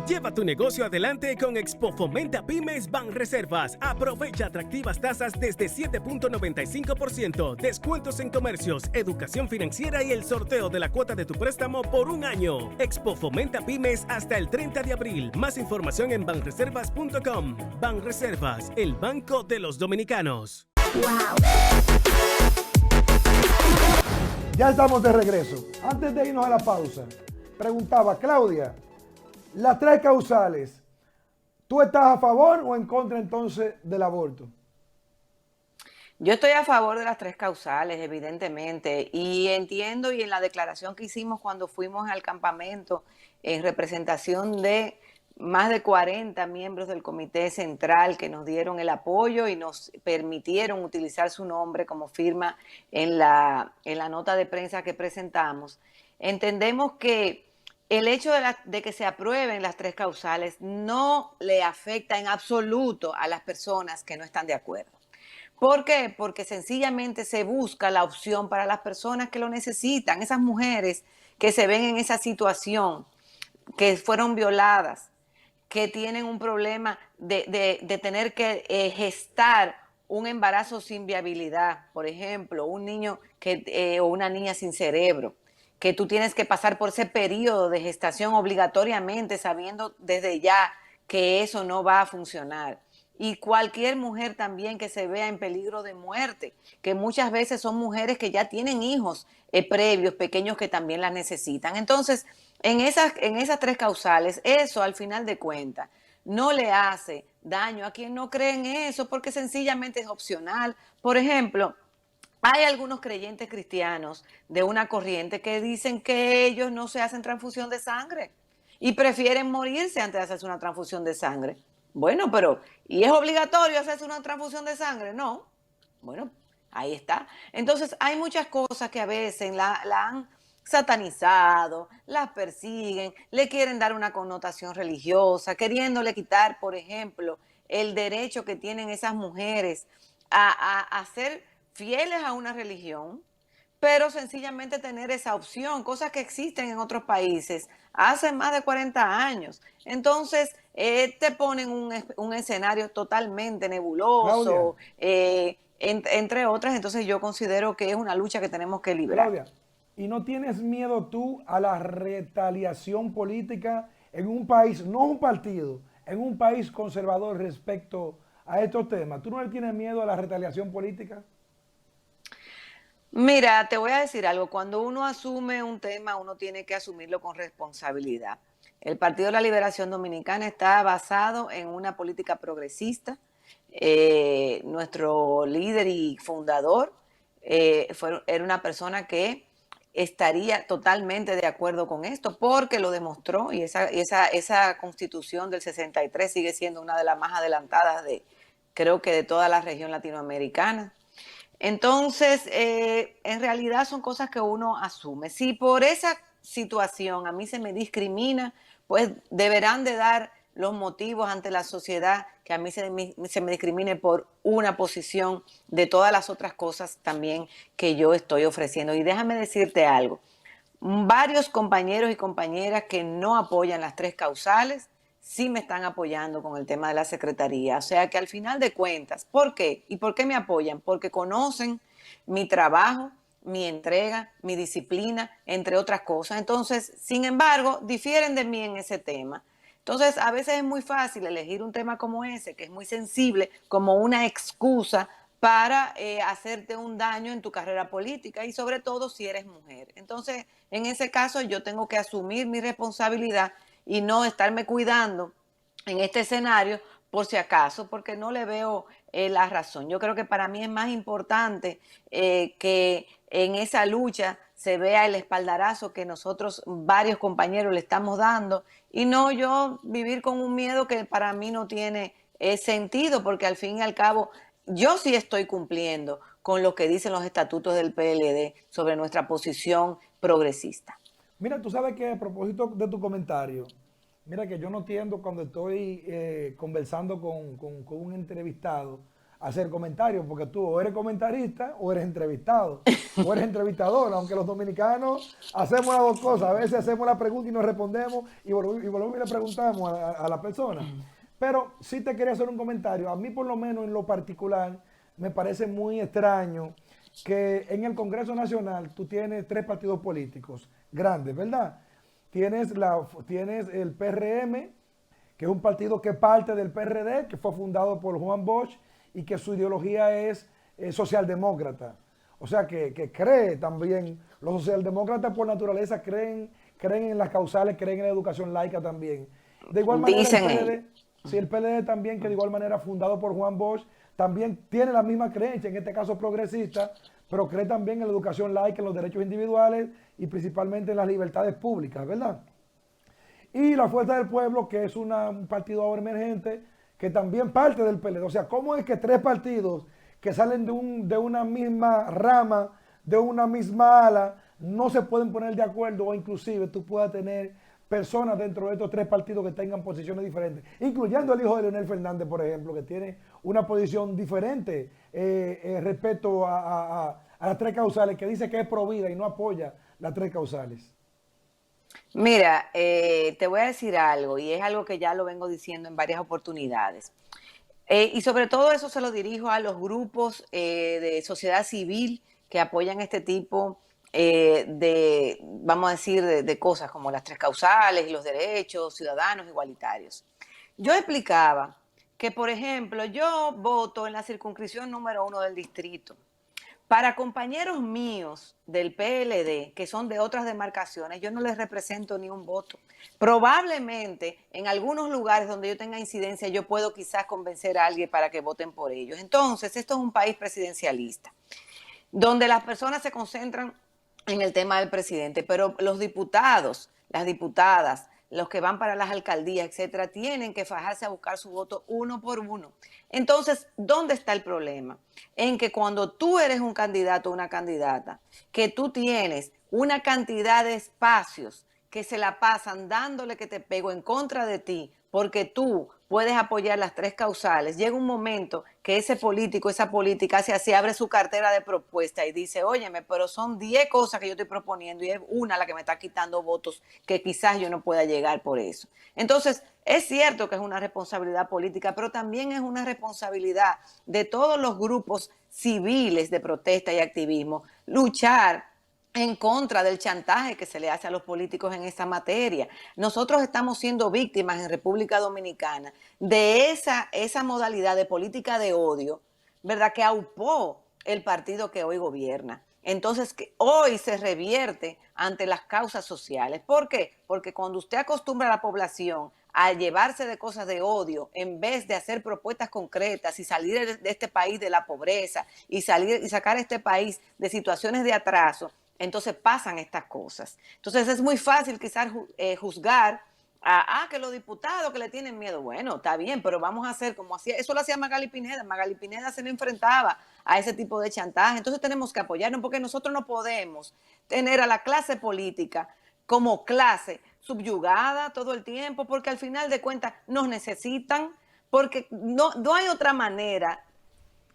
Lleva tu negocio adelante con Expo Fomenta Pymes Banreservas. Aprovecha atractivas tasas desde 7.95%, descuentos en comercios, educación financiera y el sorteo de la cuota de tu préstamo por un año. Expo Fomenta Pymes hasta el 30 de abril. Más información en banreservas.com. Banreservas, el banco de los dominicanos. Ya estamos de regreso. Antes de irnos a la pausa, preguntaba, Claudia, las tres causales, ¿tú estás a favor o en contra entonces del aborto? Yo estoy a favor de las tres causales, evidentemente, y entiendo, y en la declaración que hicimos cuando fuimos al campamento en representación de más de 40 miembros del Comité Central que nos dieron el apoyo y nos permitieron utilizar su nombre como firma en la nota de prensa que presentamos. Entendemos que el hecho de que se aprueben las 3 causales no le afecta en absoluto a las personas que no están de acuerdo. ¿Por qué? Porque sencillamente se busca la opción para las personas que lo necesitan, esas mujeres que se ven en esa situación, que fueron violadas, que tienen un problema de tener que gestar un embarazo sin viabilidad, por ejemplo, un niño o una niña sin cerebro, que tú tienes que pasar por ese periodo de gestación obligatoriamente, sabiendo desde ya que eso no va a funcionar. Y cualquier mujer también que se vea en peligro de muerte, que muchas veces son mujeres que ya tienen hijos previos, pequeños, que también las necesitan. Entonces, en esas 3 causales, eso al final de cuentas no le hace daño a quien no cree en eso, porque sencillamente es opcional. Por ejemplo, hay algunos creyentes cristianos de una corriente que dicen que ellos no se hacen transfusión de sangre y prefieren morirse antes de hacerse una transfusión de sangre. Bueno, pero ¿y es obligatorio hacerse una transfusión de sangre? No. Bueno, ahí está. Entonces, hay muchas cosas que a veces la han satanizado, las persiguen, le quieren dar una connotación religiosa, queriéndole quitar, por ejemplo, el derecho que tienen esas mujeres a ser fieles a una religión, pero sencillamente tener esa opción, cosas que existen en otros países hace más de 40 años. Entonces, te ponen un escenario totalmente nebuloso, entre otras. Entonces, yo considero que es una lucha que tenemos que librar. Claudia, ¿y no tienes miedo tú a la retaliación política en un país, no un partido, en un país conservador respecto a estos temas? ¿Tú no le tienes miedo a la retaliación política? Mira, te voy a decir algo. Cuando uno asume un tema, uno tiene que asumirlo con responsabilidad. El Partido de la Liberación Dominicana está basado en una política progresista. Nuestro líder y fundador era una persona que estaría totalmente de acuerdo con esto, porque lo demostró, y esa constitución del 63 sigue siendo una de las más adelantadas creo que de toda la región latinoamericana. Entonces, en realidad son cosas que uno asume. Si por esa situación a mí se me discrimina, pues deberán de dar los motivos ante la sociedad que a mí se me discrimine por una posición de todas las otras cosas también que yo estoy ofreciendo. Y déjame decirte algo, varios compañeros y compañeras que no apoyan las 3 causales sí me están apoyando con el tema de la secretaría. O sea que al final de cuentas, ¿por qué? ¿Y por qué me apoyan? Porque conocen mi trabajo, mi entrega, mi disciplina, entre otras cosas. Entonces, sin embargo, difieren de mí en ese tema. Entonces, a veces es muy fácil elegir un tema como ese, que es muy sensible, como una excusa para hacerte un daño en tu carrera política y sobre todo si eres mujer. Entonces, en ese caso yo tengo que asumir mi responsabilidad y no estarme cuidando en este escenario por si acaso, porque no le veo la razón. Yo creo que para mí es más importante que en esa lucha se vea el espaldarazo que nosotros, varios compañeros, le estamos dando y no yo vivir con un miedo que para mí no tiene sentido, porque al fin y al cabo yo sí estoy cumpliendo con lo que dicen los estatutos del PLD sobre nuestra posición progresista. Mira, tú sabes que a propósito de tu comentario, mira que yo no tiendo cuando estoy conversando con un entrevistado a hacer comentarios, porque tú o eres comentarista o eres entrevistado, o eres entrevistador, aunque los dominicanos hacemos las dos cosas, a veces hacemos la pregunta y nos respondemos y volvemos y le preguntamos a la persona. Pero sí te quería hacer un comentario. A mí por lo menos en lo particular me parece muy extraño que en el Congreso Nacional tú tienes 3 partidos políticos grandes, ¿verdad? Tienes el PRM, que es un partido que parte del PRD, que fue fundado por Juan Bosch y que su ideología es socialdemócrata. O sea, que cree también, los socialdemócratas por naturaleza creen en las causales, creen en la educación laica también. De igual manera el PLD también, que de igual manera fundado por Juan Bosch, también tiene la misma creencia, en este caso progresista, pero cree también en la educación laica, en los derechos individuales y principalmente en las libertades públicas, ¿verdad? y la Fuerza del Pueblo, que es un partido ahora emergente, que también parte del PLD. O sea, ¿cómo es que tres partidos que salen de una misma rama, de una misma ala, no se pueden poner de acuerdo, o inclusive tú puedas tener personas dentro de estos tres partidos que tengan posiciones diferentes, incluyendo el hijo de Leonel Fernández, por ejemplo, que tiene una posición diferente respecto a las tres causales, que dice que es pro vida y no apoya las tres causales? Mira, te voy a decir algo, y es algo que ya lo vengo diciendo en varias oportunidades. Y sobre todo eso se lo dirijo a los grupos de sociedad civil que apoyan este tipo de, vamos a decir, de cosas como las tres causales y los derechos ciudadanos igualitarios. Yo explicaba que, por ejemplo, yo voto en la circunscripción número 1 del distrito. Para compañeros míos del PLD, que son de otras demarcaciones, yo no les represento ni un voto. Probablemente en algunos lugares donde yo tenga incidencia, yo puedo quizás convencer a alguien para que voten por ellos. Entonces, esto es un país presidencialista, donde las personas se concentran en el tema del presidente, pero los diputados, las diputadas, los que van para las alcaldías, etcétera, tienen que fajarse a buscar su voto uno por uno. Entonces, ¿dónde está el problema? En que cuando tú eres un candidato o una candidata, que tú tienes una cantidad de espacios que se la pasan dándole que te pego en contra de ti, porque tú puedes apoyar las tres causales, llega un momento que ese político, esa política se abre su cartera de propuesta y dice, óyeme, pero son 10 cosas que yo estoy proponiendo y es una la que me está quitando votos que quizás yo no pueda llegar por eso. Entonces, es cierto que es una responsabilidad política, pero también es una responsabilidad de todos los grupos civiles de protesta y activismo luchar en contra del chantaje que se le hace a los políticos en esa materia. Nosotros estamos siendo víctimas en República Dominicana de esa modalidad de política de odio, ¿verdad?, que aupó el partido que hoy gobierna. Entonces, que hoy se revierte ante las causas sociales. ¿Por qué? Porque cuando usted acostumbra a la población a llevarse de cosas de odio, en vez de hacer propuestas concretas y salir de este país de la pobreza y sacar a este país de situaciones de atraso, entonces pasan estas cosas. Entonces es muy fácil quizás juzgar que los diputados que le tienen miedo. Bueno, está bien, pero vamos a hacer como hacía, eso lo hacía Magali Pineda. Magali Pineda se le enfrentaba a ese tipo de chantaje. Entonces tenemos que apoyarnos porque nosotros no podemos tener a la clase política como clase subyugada todo el tiempo, porque al final de cuentas nos necesitan, porque no hay otra manera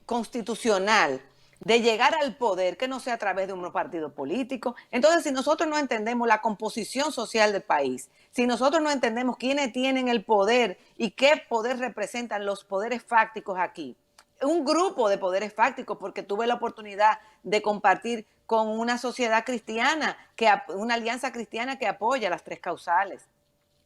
constitucional de llegar al poder que no sea a través de un partido político. Entonces, si nosotros no entendemos la composición social del país, si nosotros no entendemos quiénes tienen el poder y qué poder representan los poderes fácticos aquí, un grupo de poderes fácticos, porque tuve la oportunidad de compartir con una sociedad cristiana, una alianza cristiana que apoya las tres causales.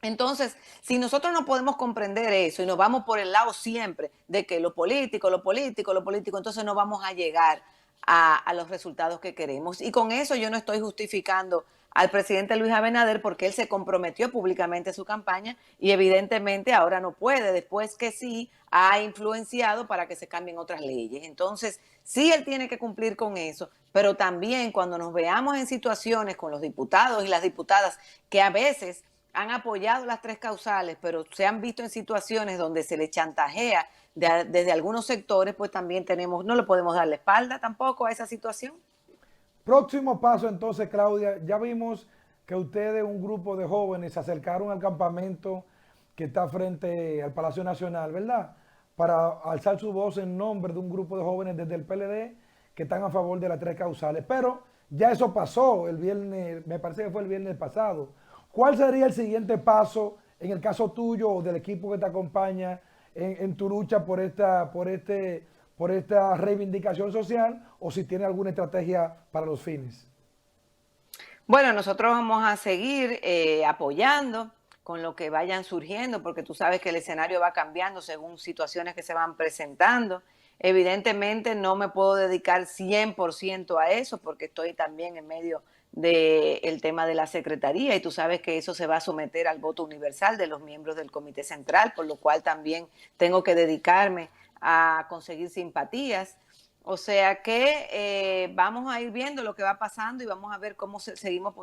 Entonces, si nosotros no podemos comprender eso y nos vamos por el lado siempre de que lo político, entonces no vamos a llegar a los resultados que queremos. Y con eso yo no estoy justificando al presidente Luis Abinader porque él se comprometió públicamente a su campaña y evidentemente ahora no puede, después que sí ha influenciado para que se cambien otras leyes. Entonces, sí él tiene que cumplir con eso, pero también cuando nos veamos en situaciones con los diputados y las diputadas que a veces han apoyado las tres causales, pero se han visto en situaciones donde se les chantajea desde algunos sectores, pues también no le podemos dar la espalda tampoco a esa situación. Próximo paso entonces, Claudia, ya vimos que ustedes, un grupo de jóvenes, se acercaron al campamento que está frente al Palacio Nacional, ¿verdad?, para alzar su voz en nombre de un grupo de jóvenes desde el PLD que están a favor de las tres causales. Pero ya eso pasó el viernes, me parece que fue el viernes pasado. ¿Cuál sería el siguiente paso en el caso tuyo o del equipo que te acompaña en tu lucha por esta reivindicación social, o si tiene alguna estrategia para los fines? Bueno, nosotros vamos a seguir apoyando con lo que vayan surgiendo, porque tú sabes que el escenario va cambiando según situaciones que se van presentando. Evidentemente no me puedo dedicar 100% a eso porque estoy también en medio del tema de la secretaría y tú sabes que eso se va a someter al voto universal de los miembros del Comité Central, por lo cual también tengo que dedicarme a conseguir simpatías. O sea que vamos a ir viendo lo que va pasando y vamos a ver cómo seguimos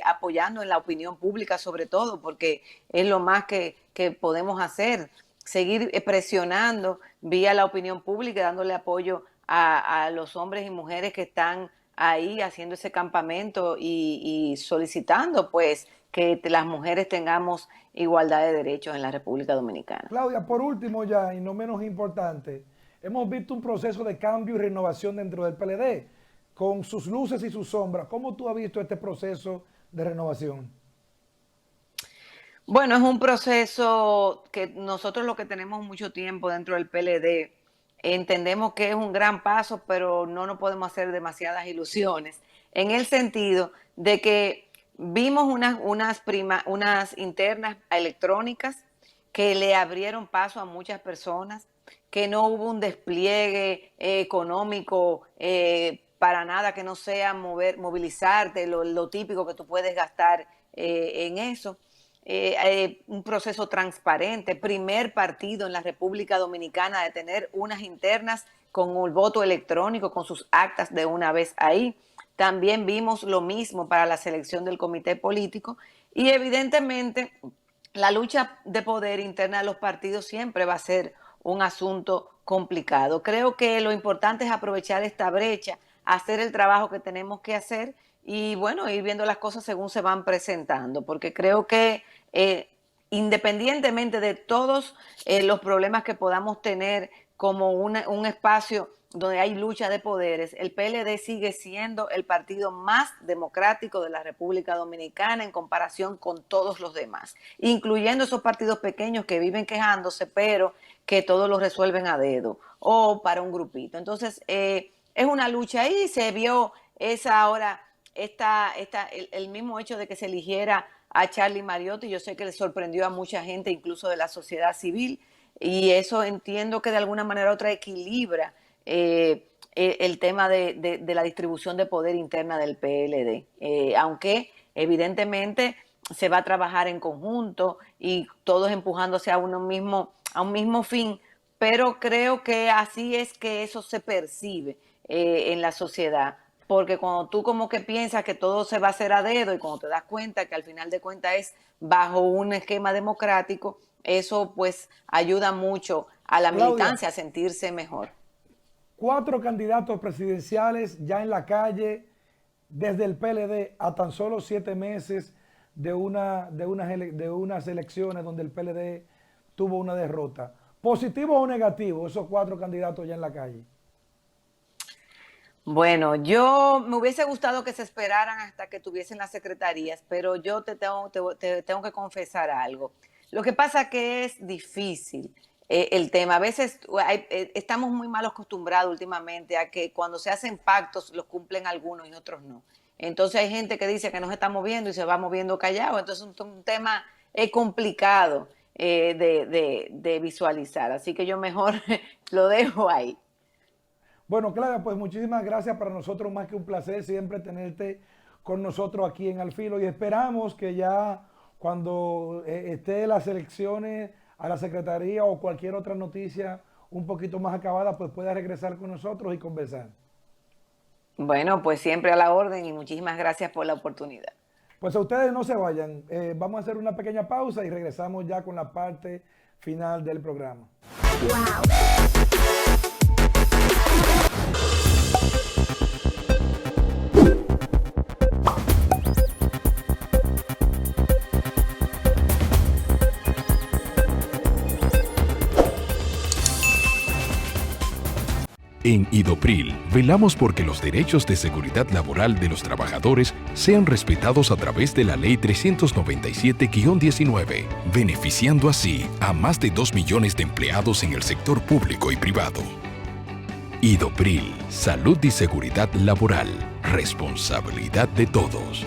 apoyando en la opinión pública sobre todo, porque es lo más que podemos hacer, seguir presionando vía la opinión pública, dándole apoyo a los hombres y mujeres que están ahí haciendo ese campamento y solicitando pues que las mujeres tengamos igualdad de derechos en la República Dominicana. Claudia, por último ya, y no menos importante, hemos visto un proceso de cambio y renovación dentro del PLD, con sus luces y sus sombras. ¿Cómo tú has visto este proceso de renovación? Bueno, es un proceso que nosotros lo que tenemos mucho tiempo dentro del PLD, entendemos que es un gran paso, pero no nos podemos hacer demasiadas ilusiones, en el sentido de que vimos unas internas electrónicas que le abrieron paso a muchas personas, que no hubo un despliegue económico para nada que no sea movilizarte, lo típico que tú puedes gastar en eso. Un proceso transparente, primer partido en la República Dominicana de tener unas internas con el voto electrónico, con sus actas de una vez ahí. También vimos lo mismo para la selección del comité político y evidentemente la lucha de poder interna de los partidos siempre va a ser un asunto complicado. Creo que lo importante es aprovechar esta brecha, hacer el trabajo que tenemos que hacer y bueno, ir viendo las cosas según se van presentando, porque creo que independientemente de todos los problemas que podamos tener como un espacio donde hay lucha de poderes, el PLD sigue siendo el partido más democrático de la República Dominicana en comparación con todos los demás, incluyendo esos partidos pequeños que viven quejándose, pero que todos lo resuelven a dedo o para un grupito. Entonces, es una lucha ahí, se vio el mismo hecho de que se eligiera a Charlie Mariotti, yo sé que le sorprendió a mucha gente, incluso de la sociedad civil, y eso entiendo que de alguna manera u otra equilibra el tema de la distribución de poder interna del PLD, aunque evidentemente se va a trabajar en conjunto y todos empujándose a un mismo fin, pero creo que así es que eso se percibe en la sociedad. Porque cuando tú como que piensas que todo se va a hacer a dedo y cuando te das cuenta que al final de cuentas es bajo un esquema democrático, eso pues ayuda mucho a la Claudia, militancia a sentirse mejor. 4 candidatos presidenciales ya en la calle desde el PLD a tan solo 7 meses de unas elecciones donde el PLD tuvo una derrota. ¿Positivo o negativo esos 4 candidatos ya en la calle? Bueno, me hubiese gustado que se esperaran hasta que tuviesen las secretarías, pero yo te tengo que confesar algo. Lo que pasa es que es difícil el tema. A veces estamos muy mal acostumbrados últimamente a que cuando se hacen pactos los cumplen algunos y otros no. Entonces hay gente que dice que no se está moviendo y se va moviendo callado. Entonces es un tema complicado de visualizar. Así que yo mejor lo dejo ahí. Bueno, Claudia, pues muchísimas gracias. Para nosotros más que un placer siempre tenerte con nosotros aquí en Al Filo y esperamos que ya cuando esté las elecciones a la Secretaría o cualquier otra noticia un poquito más acabada, pues pueda regresar con nosotros y conversar. Bueno, pues siempre a la orden y muchísimas gracias por la oportunidad. Pues a ustedes no se vayan. Vamos a hacer una pequeña pausa y regresamos ya con la parte final del programa. Wow. En Idopril, velamos porque los derechos de seguridad laboral de los trabajadores sean respetados a través de la Ley 397-19, beneficiando así a más de 2 millones de empleados en el sector público y privado. Idopril, salud y seguridad laboral, responsabilidad de todos.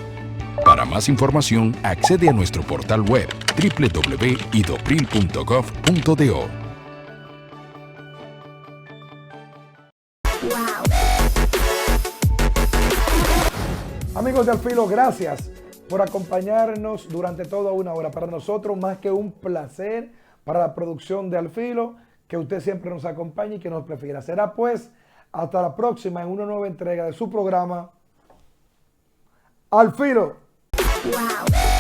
Para más información, accede a nuestro portal web www.idopril.gov.do. Amigos de Al Filo, gracias por acompañarnos durante toda una hora. Para nosotros más que un placer, para la producción de Al Filo, que usted siempre nos acompañe y que nos prefiera. Será pues Hasta la próxima en una nueva entrega de su programa Al Filo. Wow.